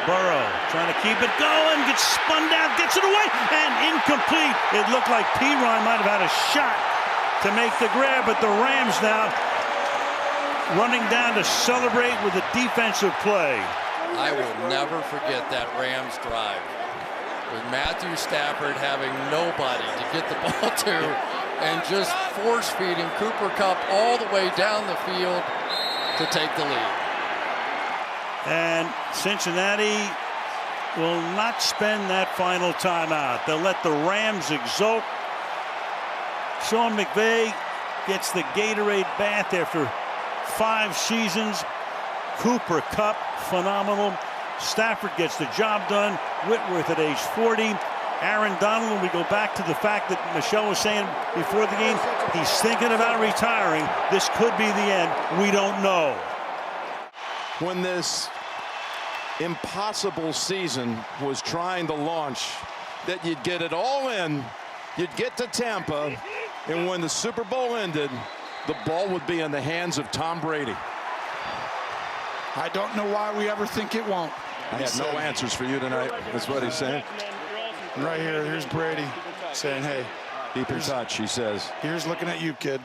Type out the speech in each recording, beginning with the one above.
Burrow trying to keep it going, gets spun down, gets it away, and incomplete. It looked like P-Ron might have had a shot to make the grab, but the Rams now running down to celebrate with a defensive play. I will never forget that Rams drive with Matthew Stafford having nobody to get the ball to and just force feeding Cooper Kupp all the way down the field to take the lead. And Cincinnati will not spend that final timeout. They'll let the Rams exult. Sean McVay gets the Gatorade bath after 5 seasons. Cooper Kupp, phenomenal. Stafford gets the job done. Whitworth at age 40. Aaron Donald, when we go back to the fact that Michelle was saying before the game, he's thinking about retiring. This could be the end. We don't know. When this impossible season was trying to launch, that you'd get it all in, you'd get to Tampa, and when the Super Bowl ended, the ball would be in the hands of Tom Brady. I don't know why we ever think it won't. I have no answers for you tonight. That's what he's saying. Right here, here's Brady saying, hey, keep in touch, he says. Here's looking at you, kid.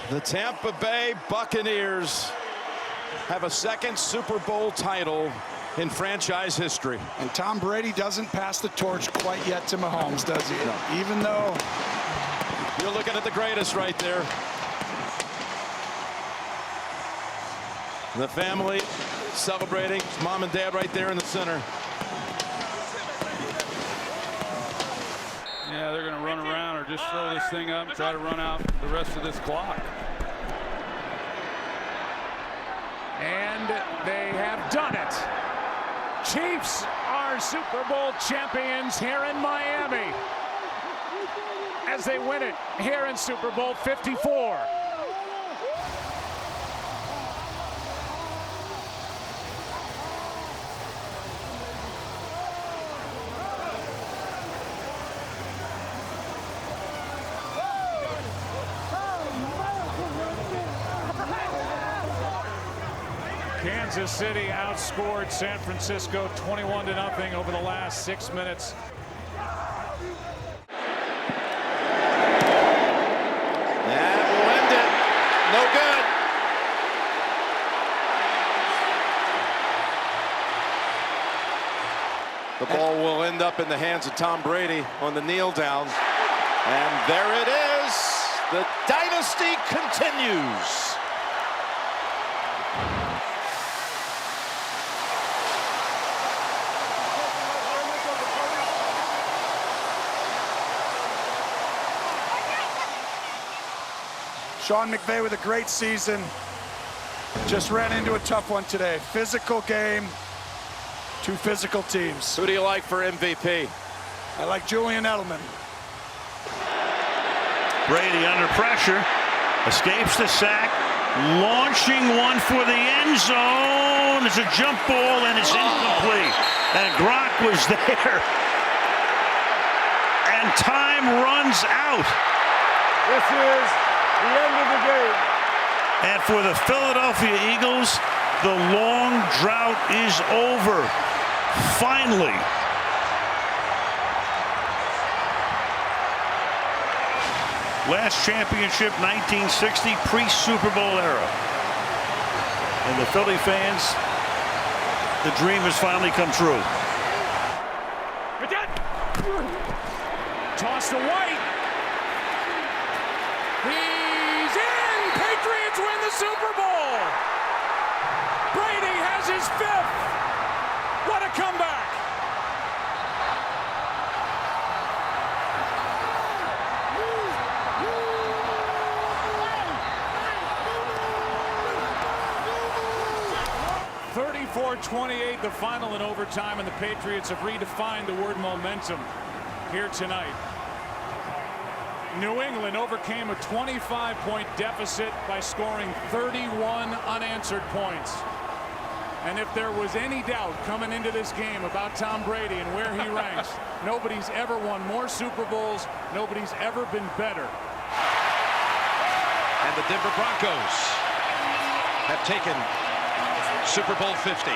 The Tampa Bay Buccaneers have a second Super Bowl title in franchise history. And Tom Brady doesn't pass the torch quite yet to Mahomes, does he? No. Even though you're looking at the greatest right there. The family celebrating. Mom and Dad right there in the center. Yeah, they're going to run around or just throw this thing up and try to run out the rest of this clock. And they have done it. Chiefs are Super Bowl champions here in Miami as they win it here in Super Bowl 54. Kansas City outscored San Francisco 21-0 over the last 6 minutes. That will end it. No good. The ball will end up in the hands of Tom Brady on the kneel down. And there it is. The dynasty continues. Sean McVay with a great season. Just ran into a tough one today. Physical game, 2 physical teams. Who do you like for MVP? I like Julian Edelman. Brady under pressure, escapes the sack, launching one for the end zone. It's a jump ball and it's incomplete. And Gronk was there. And time runs out. This is the end of the game. And for the Philadelphia Eagles, the long drought is over. Finally. Last championship, 1960, pre-Super Bowl era. And the Philly fans, the dream has finally come true. Toss to White. He's in! Patriots win the Super Bowl! Brady has his 5th! What a comeback! .28 the final in overtime, and the Patriots have redefined the word momentum here tonight. New England overcame a 25-point deficit by scoring 31 unanswered points. And if there was any doubt coming into this game about Tom Brady and where he ranks, nobody's ever won more Super Bowls, nobody's ever been better. And the Denver Broncos have taken Super Bowl 50.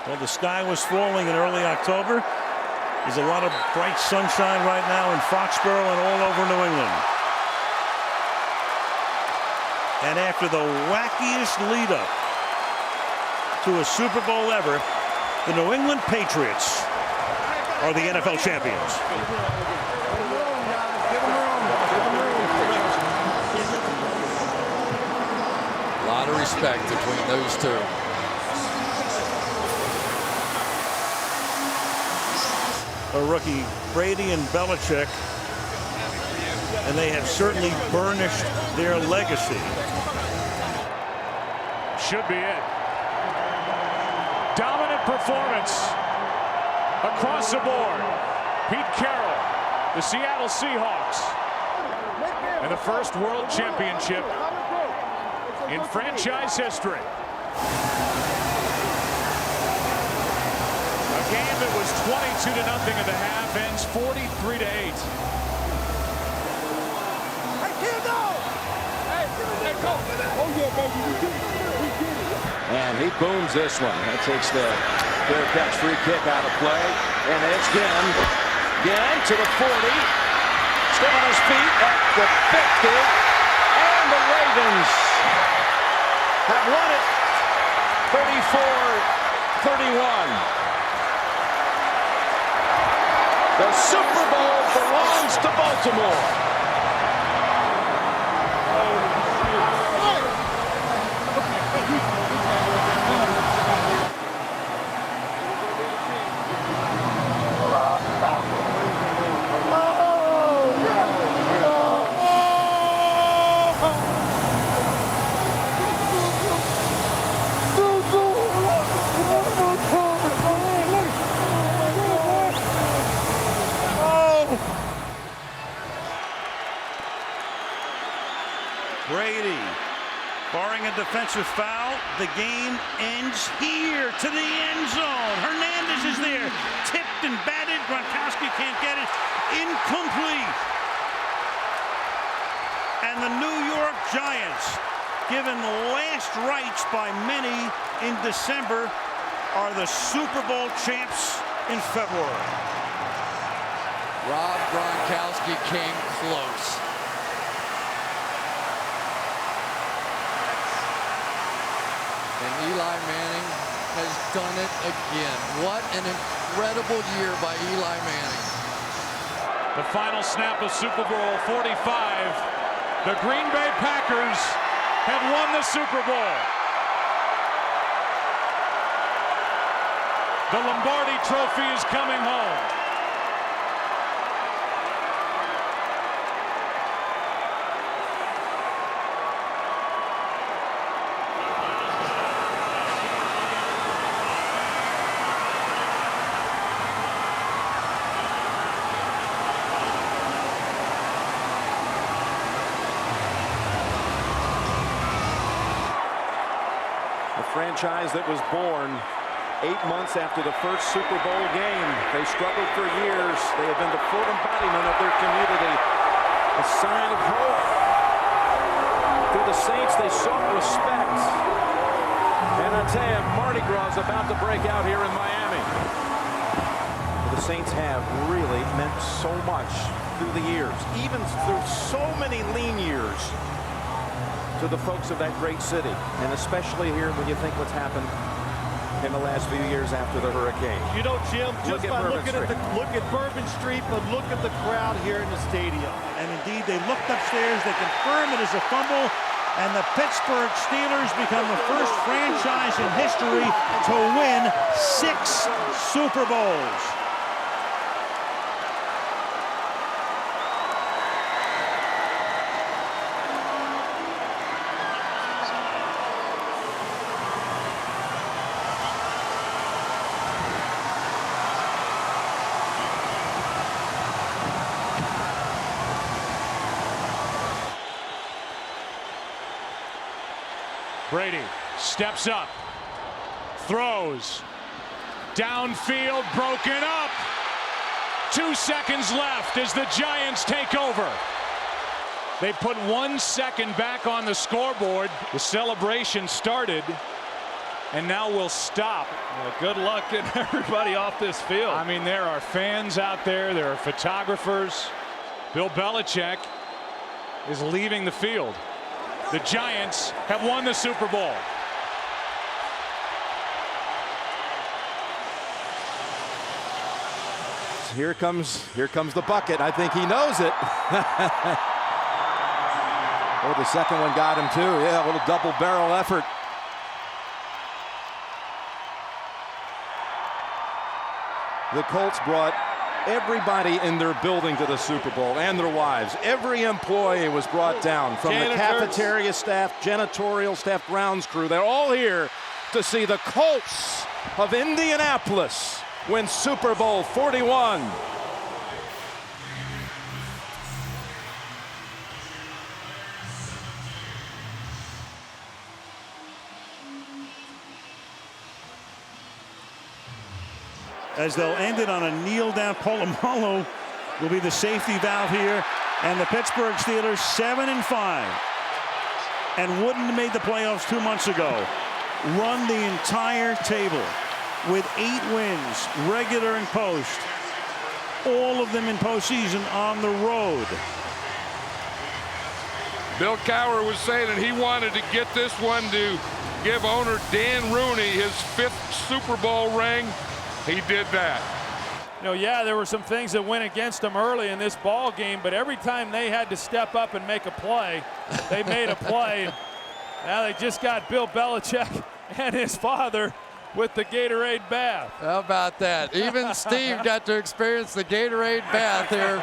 Well, the sky was falling in early October. There's a lot of bright sunshine right now in Foxborough and all over New England. And after the wackiest lead-up to a Super Bowl ever, the New England Patriots are the NFL champions. A lot of respect between those two. A rookie, Brady and Belichick, and they have certainly burnished their legacy. Should be it. Dominant performance across the board. Pete Carroll, the Seattle Seahawks, and the first world championship in franchise history. A game that was 22-0 at the half ends 43-8. And he booms this one. That takes the fair catch free kick out of play. And it's Ginn to the 40. Still on his feet at the 50. And the Ravens have won it 34-31. The Super Bowl belongs to Baltimore. Brady, barring a defensive foul, the game ends here to the end zone. Hernandez is there, tipped and batted. Gronkowski can't get it. Incomplete. And the New York Giants, given last rites by many in December, are the Super Bowl champs in February. Rob Gronkowski came close. And Eli Manning has done it again. What an incredible year by Eli Manning. The final snap of Super Bowl 45. The Green Bay Packers have won the Super Bowl. The Lombardi Trophy is coming home. Franchise that was born 8 months after the first Super Bowl game. They struggled for years. They have been the full embodiment of their community. A sign of hope. Through the Saints, they sought respect. And I tell you, Mardi Gras is about to break out here in Miami. The Saints have really meant so much through the years, even through so many lean years, to the folks of that great city, and especially here when you think what's happened in the last few years after the hurricane. You know, Jim, just by looking at look at Bourbon Street, but look at the crowd here in the stadium. And indeed, they looked upstairs, they confirmed it is a fumble, and the Pittsburgh Steelers become the first franchise in history to win 6 Super Bowls. Brady steps up, throws, downfield, broken up. 2 seconds left as the Giants take over. They put 1 second back on the scoreboard. The celebration started and now will stop. Well, good luck getting everybody off this field. I mean, there are fans out there. There are photographers. Bill Belichick is leaving the field. The Giants have won the Super Bowl. Here comes the bucket. I think he knows it. Oh, the second one got him too. Yeah, a little double barrel effort. The Colts brought everybody in their building to the Super Bowl and their wives. Every employee was brought down, from the cafeteria staff, janitorial staff, grounds crew. They're all here to see the Colts of Indianapolis win Super Bowl 41. As they'll end it on a kneel down. Polamalu will be the safety valve here. And the Pittsburgh Steelers 7-5. And wouldn't have made the playoffs 2 months ago. Run the entire table with 8 wins, regular and post. All of them in postseason on the road. Bill Cowher was saying that he wanted to get this one to give owner Dan Rooney his 5th Super Bowl ring. He did that. You know, yeah, there were some things that went against them early in this ball game, but every time they had to step up and make a play, they made a play. Now they just got Bill Belichick and his father with the Gatorade bath. How about that? Even Steve got to experience the Gatorade bath here.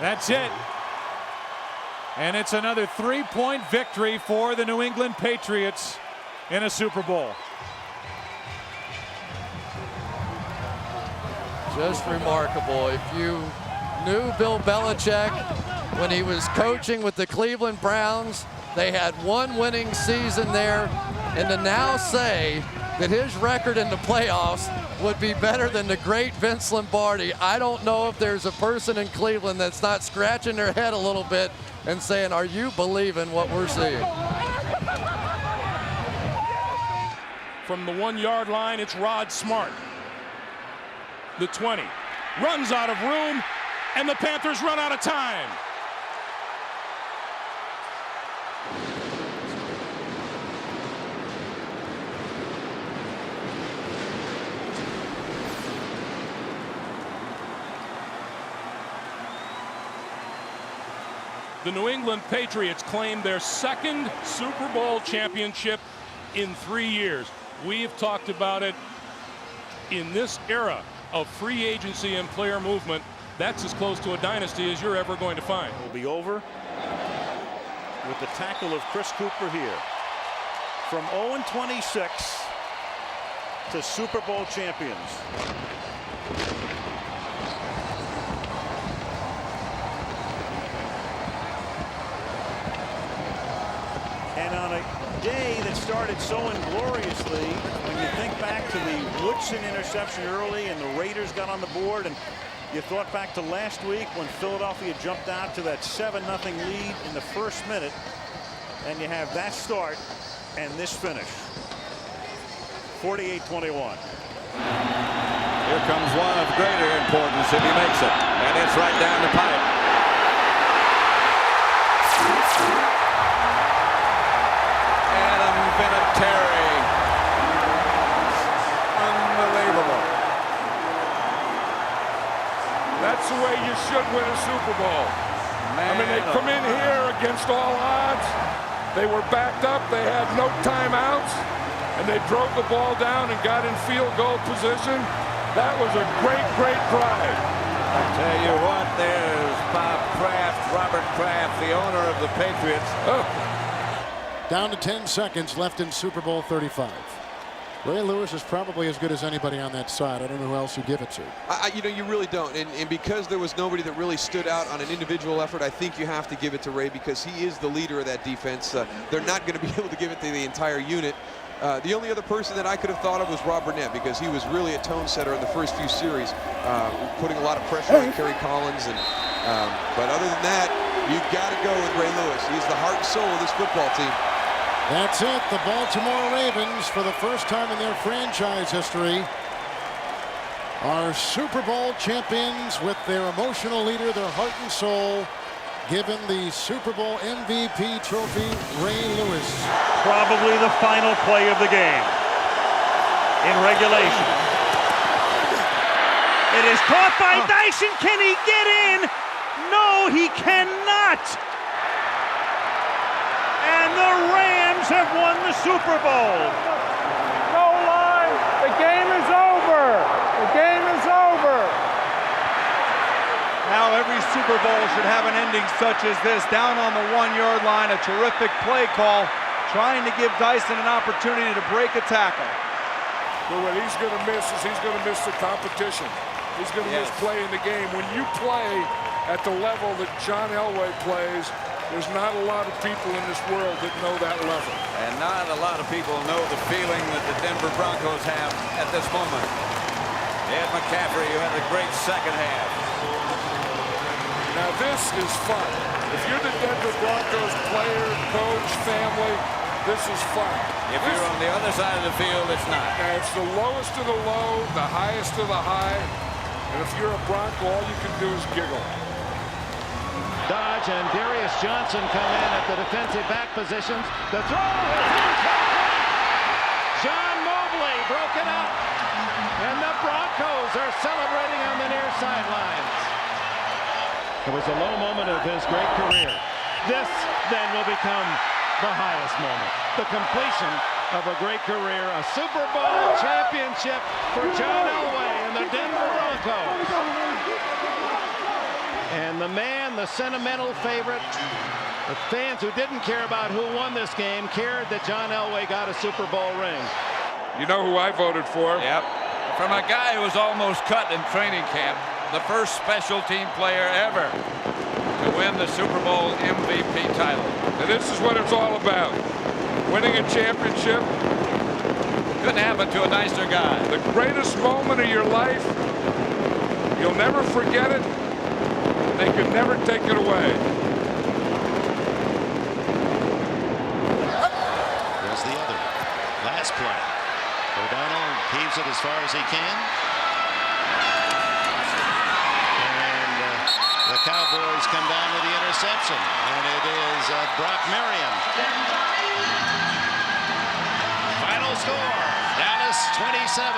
That's it. And it's another 3-point victory for the New England Patriots in a Super Bowl. Just remarkable. If you knew Bill Belichick when he was coaching with the Cleveland Browns, they had 1 winning season there, and to now say that his record in the playoffs would be better than the great Vince Lombardi, I don't know if there's a person in Cleveland that's not scratching their head a little bit and saying, are you believing what we're seeing? From the 1-yard line, it's Rod Smart. The 20 runs out of room, and the Panthers run out of time. The New England Patriots claim their 2nd Super Bowl championship in 3 years. We have talked about it. In this era of free agency and player movement, that's as close to a dynasty as you're ever going to find. Will be over with the tackle of Chris Cooper here. From 0-26 to Super Bowl champions. And on a day that started so ingloriously, when you think back to the Woodson interception early and the Raiders got on the board, and you thought back to last week when Philadelphia jumped out to that 7-0 lead in the first minute, and you have that start and this finish. 48-21. Here comes one of greater importance if he makes it, and it's right down the pipe. Vinatieri. Unbelievable. That's the way you should win a Super Bowl. I mean, they come in here against all odds. They were backed up. They had no timeouts, and they drove the ball down and got in field goal position. That was a great, great drive. I tell you what, there's Bob Kraft, Robert Kraft, the owner of the Patriots. Down to 10 seconds left in Super Bowl 35. Ray Lewis is probably as good as anybody on that side. I don't know who else you give it to. You know, you really don't. And because there was nobody that really stood out on an individual effort, I think you have to give it to Ray because he is the leader of that defense. They're not going to be able to give it to the entire unit. The only other person that I could have thought of was Rob Burnett because he was really a tone setter in the first few series, putting a lot of pressure on Kerry Collins. But other than that, you've got to go with Ray Lewis. He's the heart and soul of this football team. That's it. The Baltimore Ravens, for the first time in their franchise history, are Super Bowl champions with their emotional leader, their heart and soul, given the Super Bowl MVP trophy, Ray Lewis. Probably the final play of the game in regulation. It is caught by Dyson. Can he get in? No, he cannot. And the Rams have won the Super Bowl. Goal line. The game is over. The game is over. Now every Super Bowl should have an ending such as this. Down on the 1-yard line, a terrific play call, trying to give Dyson an opportunity to break a tackle. But what he's going to miss is he's going to miss the competition. He's going to miss playing the game. When you play at the level that John Elway plays, there's not a lot of people in this world that know that level. And not a lot of people know the feeling that the Denver Broncos have at this moment. Ed McCaffrey, you had a great second half. Now this is fun. If you're the Denver Broncos player, coach, family, this is fun. If you're on the other side of the field, it's not. And it's the lowest of the low, the highest of the high. And if you're a Bronco, all you can do is giggle. Dodge and Darius Johnson come in at the defensive back positions. The throw is incomplete. John Mobley broken up. And the Broncos are celebrating on the near sidelines. It was a low moment of his great career. This then will become the highest moment. The completion of a great career. A Super Bowl championship for John Elway and the Denver Broncos. And the man, the sentimental favorite, the fans who didn't care about who won this game cared that John Elway got a Super Bowl ring. You know who I voted for? Yep. From a guy who was almost cut in training camp, the first special team player ever to win the Super Bowl MVP title. And this is what it's all about. Winning a championship. Couldn't happen to a nicer guy. The greatest moment of your life. You'll never forget it. They could never take it away. There's the other. Last play. O'Donnell heaves it as far as he can. And the Cowboys come down with the interception. And it is Brock Marion. Final score. Dallas 27.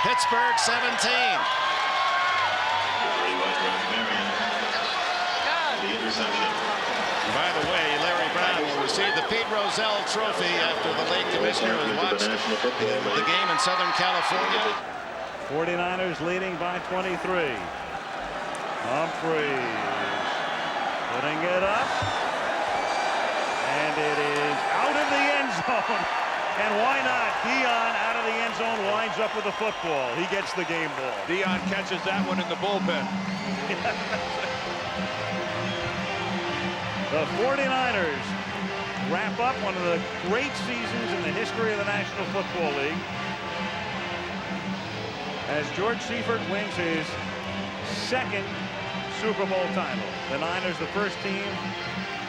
Pittsburgh 17. By the way, Larry Brown will receive the Pete Rozelle Trophy after the late commissioner has watched the game in Southern California. 49ers leading by 23. Humphreys putting it up. And it is out of the end zone. And why not? Dion out of the end zone winds up with the football. He gets the game ball. Dion catches that one in the bullpen. The 49ers wrap up one of the great seasons in the history of the National Football League as George Seifert wins his second Super Bowl title. The Niners, the first team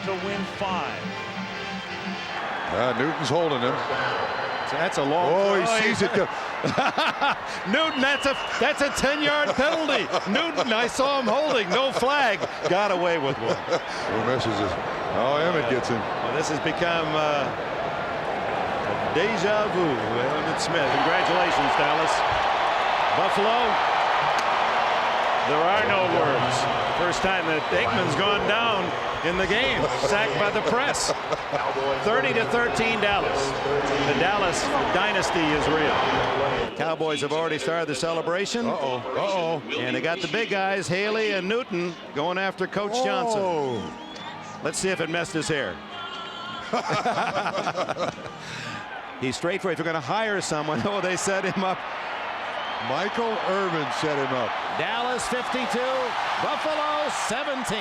to win 5. Newton's holding him. That's a long. Oh, he sees it go. Newton, that's a 10-yard penalty. Newton, I saw him holding, no flag, got away with one. Who messes this? Oh, Emmett gets him. Well, this has become a deja vu. Emmett Smith, congratulations, Dallas. Buffalo, there are no words. First time that Aikman's gone down in the game, sacked by the press. 30-13 Dallas. The Dallas dynasty is real. Cowboys have already started the celebration. And they got the big guys, Haley and Newton, going after Coach Johnson. Let's see if it messed his hair. He's straight for it. If you're going to hire someone, oh, they set him up. Michael Irvin set him up. Dallas 52, Buffalo 17.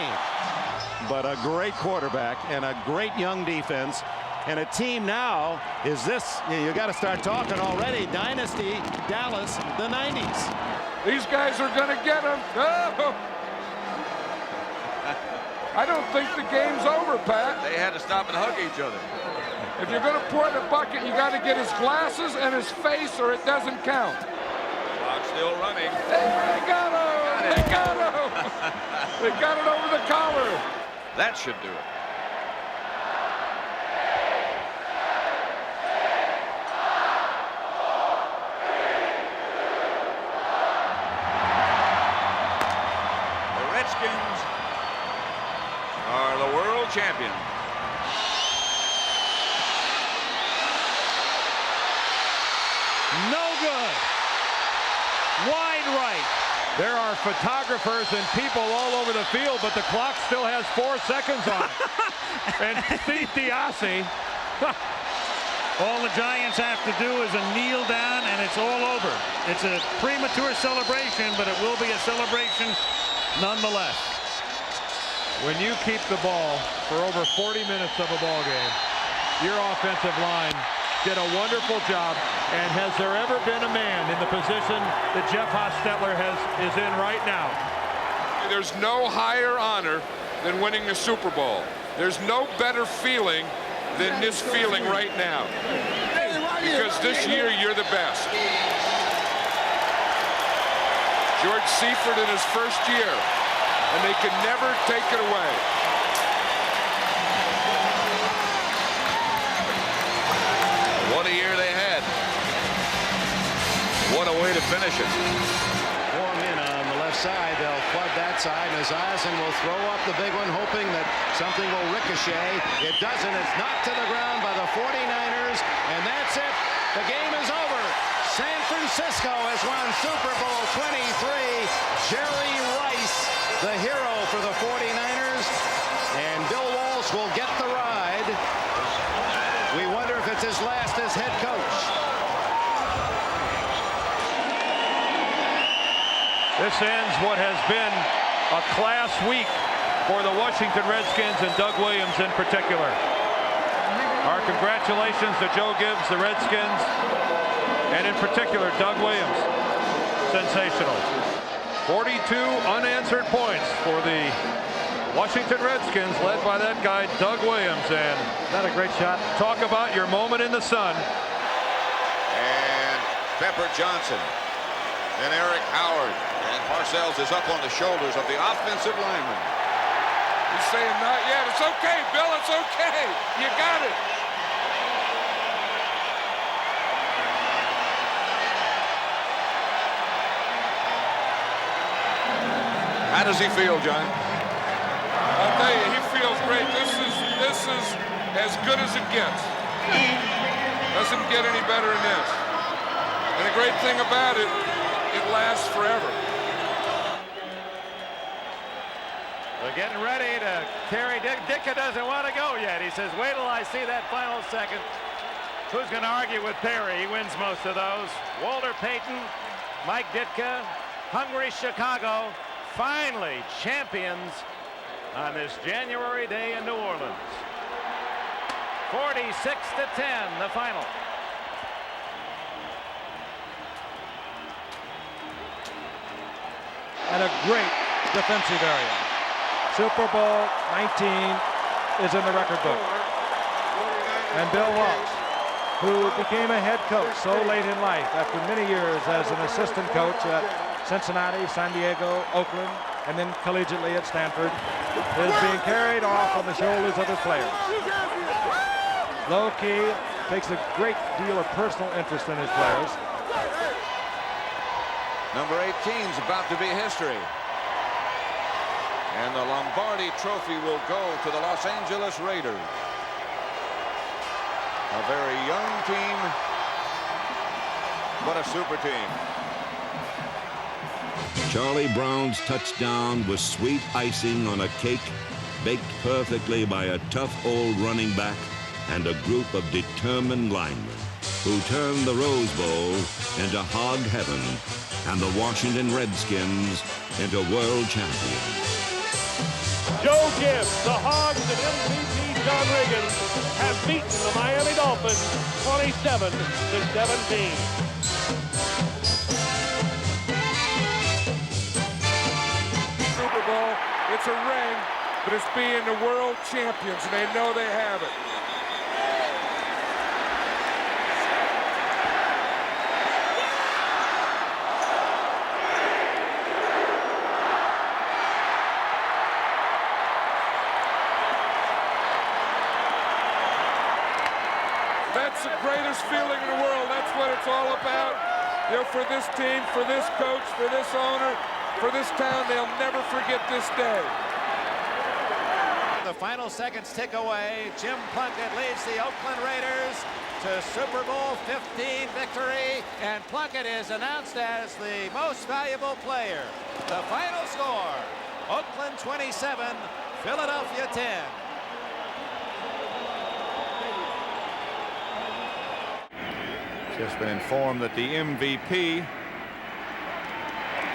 But a great quarterback and a great young defense. And a team now is this, you got to start talking already. Dynasty Dallas, the 90s. These guys are going to get him. Oh. I don't think the game's over, Pat. They had to stop and hug each other. If you're going to pour the bucket, you got to get his glasses and his face, or it doesn't count. Clock still running. They got him! They got him! They got it over the collar. That should do it. Are the world champion. No good. Wide right. There are photographers and people all over the field, but the clock still has 4 seconds on it. And Steve DiAsi. All the Giants have to do is a kneel down, and it's all over. It's a premature celebration, but it will be a celebration nonetheless. When you keep the ball for over 40 minutes of a ball game, your offensive line did a wonderful job. And has there ever been a man in the position that Jeff Hostetler is in right now? There's no higher honor than winning the Super Bowl. There's no better feeling than this feeling right now. Because this year, you're the best. George Seifert in his first year. And they can never take it away. What a year they had. What a way to finish it. 4 men on the left side. They'll flood that side. Nazazen will throw up the big one, hoping that something will ricochet. It doesn't. It's knocked to the ground by the 49ers. And that's it. The game is over. San Francisco has won Super Bowl 23. Jerry Rice, the hero for the 49ers, and Bill Walsh will get the ride. We wonder if it's his last as head coach. This ends what has been a class week for the Washington Redskins and Doug Williams in particular. Our congratulations to Joe Gibbs, the Redskins, and in particular Doug Williams. Sensational. 42 unanswered points for the Washington Redskins, led by that guy, Doug Williams. And that a great shot. Talk about your moment in the sun. And Pepper Johnson. Then Eric Howard. And Parcells is up on the shoulders of the offensive lineman. He's saying, not yet. It's okay, Bill. It's okay. You got it. How does he feel, John? I'll tell you, he feels great. This is as good as it gets. Doesn't get any better than this. And the great thing about it, it lasts forever. They're getting ready to carry. Ditka doesn't want to go yet. He says, wait till I see that final second. Who's going to argue with Perry? He wins most of those. Walter Payton, Mike Ditka, hungry Chicago. Finally champions on this January day in New Orleans. 46-10, the final. And a great defensive area. Super Bowl 19 is in the record book. And Bill Walsh, who became a head coach so late in life after many years as an assistant coach at Cincinnati, San Diego, Oakland, and then collegiately at Stanford, is being carried off on the shoulders of his players. Low key, takes a great deal of personal interest in his players. Number 18's about to be history. And the Lombardi Trophy will go to the Los Angeles Raiders. A very young team, but a super team. Charlie Brown's touchdown was sweet icing on a cake baked perfectly by a tough old running back and a group of determined linemen. who turned the Rose Bowl into hog heaven and the Washington Redskins into world champions. Joe Gibbs, the Hogs and MVP John Reagan have beaten the Miami Dolphins 27-17. Super Bowl, it's a ring, but it's being the world champions, and they know they have it. That's the greatest feeling in the world. That's what it's all about. You know, for this team, for this coach, for this owner, for this town, they'll never forget this day. The final seconds tick away. Jim Plunkett leads the Oakland Raiders to Super Bowl XV victory, and Plunkett is announced as the most valuable player. The final score, Oakland 27, Philadelphia 10. Just been informed that the MVP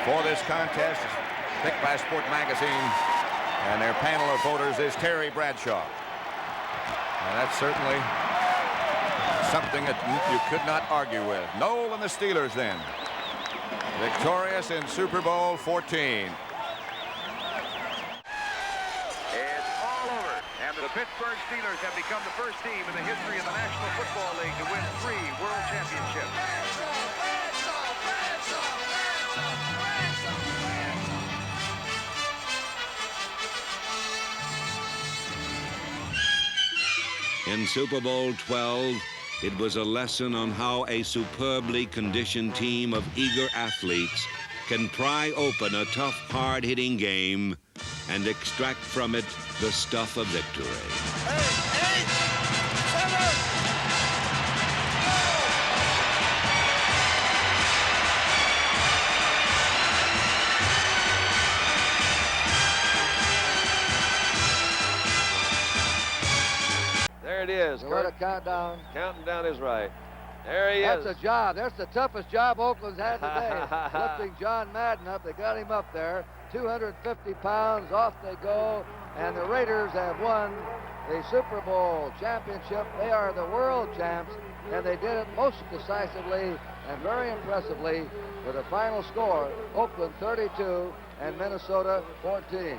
for this contest is picked by Sport Magazine, and their panel of voters is Terry Bradshaw. And that's certainly something that you could not argue with. Noel and the Steelers then, victorious in Super Bowl XIV. The Pittsburgh Steelers have become the first team in the history of the National Football League to win 3 world championships. In Super Bowl XII, it was a lesson on how a superbly conditioned team of eager athletes can pry open a tough, hard-hitting game and extract from it the stuff of victory. 8, 7. There it is. What a countdown. Counting down is right. There he is. That's a job. That's the toughest job Oakland's had today. Lifting John Madden up. They got him up there. 250 pounds. Off they go. And the Raiders have won the Super Bowl championship. They are the world champs. And they did it most decisively and very impressively with a final score. Oakland 32 and Minnesota 14.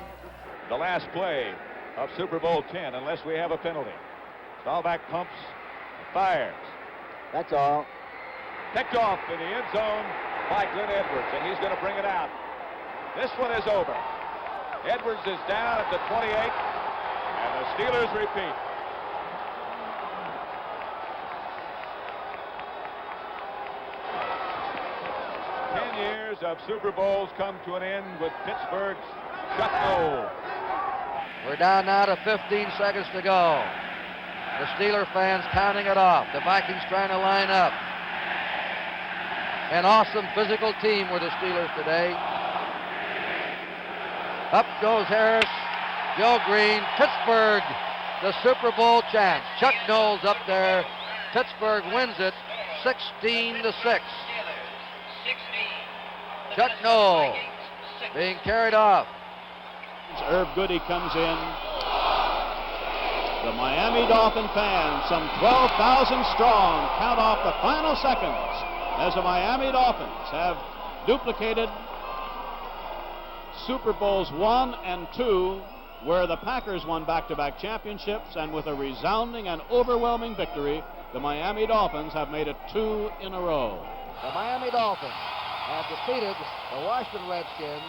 The last play of Super Bowl X, unless we have a penalty. Throwback pumps, fires. That's all. Picked off in the end zone by Glenn Edwards, and he's going to bring it out. This one is over. Edwards is down at the 28, and the Steelers repeat. Years of Super Bowls come to an end with Pittsburgh's Chuck Noll. We're down now to 15 seconds to go. The Steeler fans counting it off. The Vikings trying to line up. An awesome physical team with the Steelers today. Up goes Harris. Joe Green. Pittsburgh, the Super Bowl champs. Chuck Noll's up there. Pittsburgh wins it 16-6. Chuck Noll being carried off. Herb Goody comes in. The Miami Dolphin fans, some 12,000 strong, count off the final seconds as the Miami Dolphins have duplicated Super Bowls I and II, where the Packers won back-to-back championships, and with a resounding and overwhelming victory, the Miami Dolphins have made it 2 in a row. The Miami Dolphins have defeated the Washington Redskins.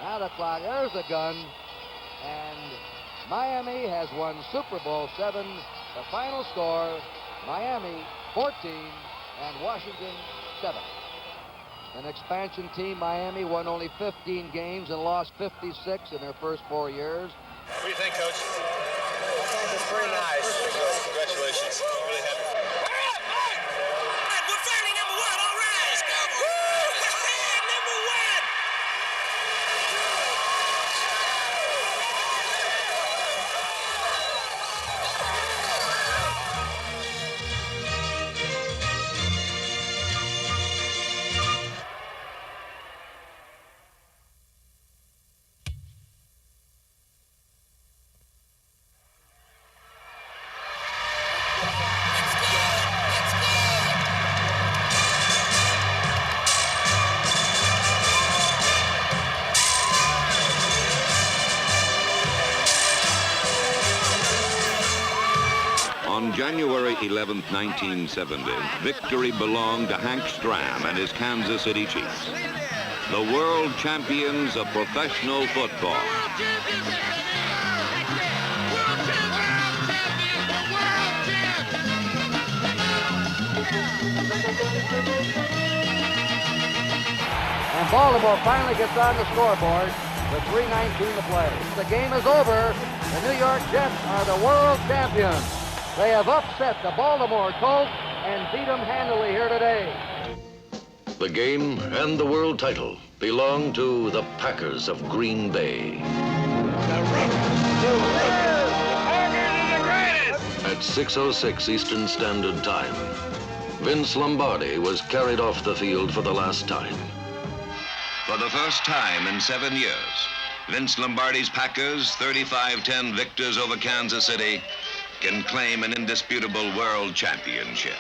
Now the clock, there's the gun, and Miami has won Super Bowl VII. The final score, Miami 14 and Washington 7. An expansion team, Miami won only 15 games and lost 56 in their first 4 years. What do you think, Coach? I think it's pretty nice. Congratulations. Really happy. January 11, 1970, victory belonged to Hank Stram and his Kansas City Chiefs, the world champions of professional football. And Baltimore finally gets on the scoreboard with 3:19 to play. The game is over. The New York Jets are the world champions. They have upset the Baltimore Colts and beat them handily here today. The game and the world title belong to the Packers of Green Bay. At 6:06 Eastern Standard Time, Vince Lombardi was carried off the field for the last time. For the first time in 7 years, Vince Lombardi's Packers, 35-10 victors over Kansas City, can claim an indisputable world championship.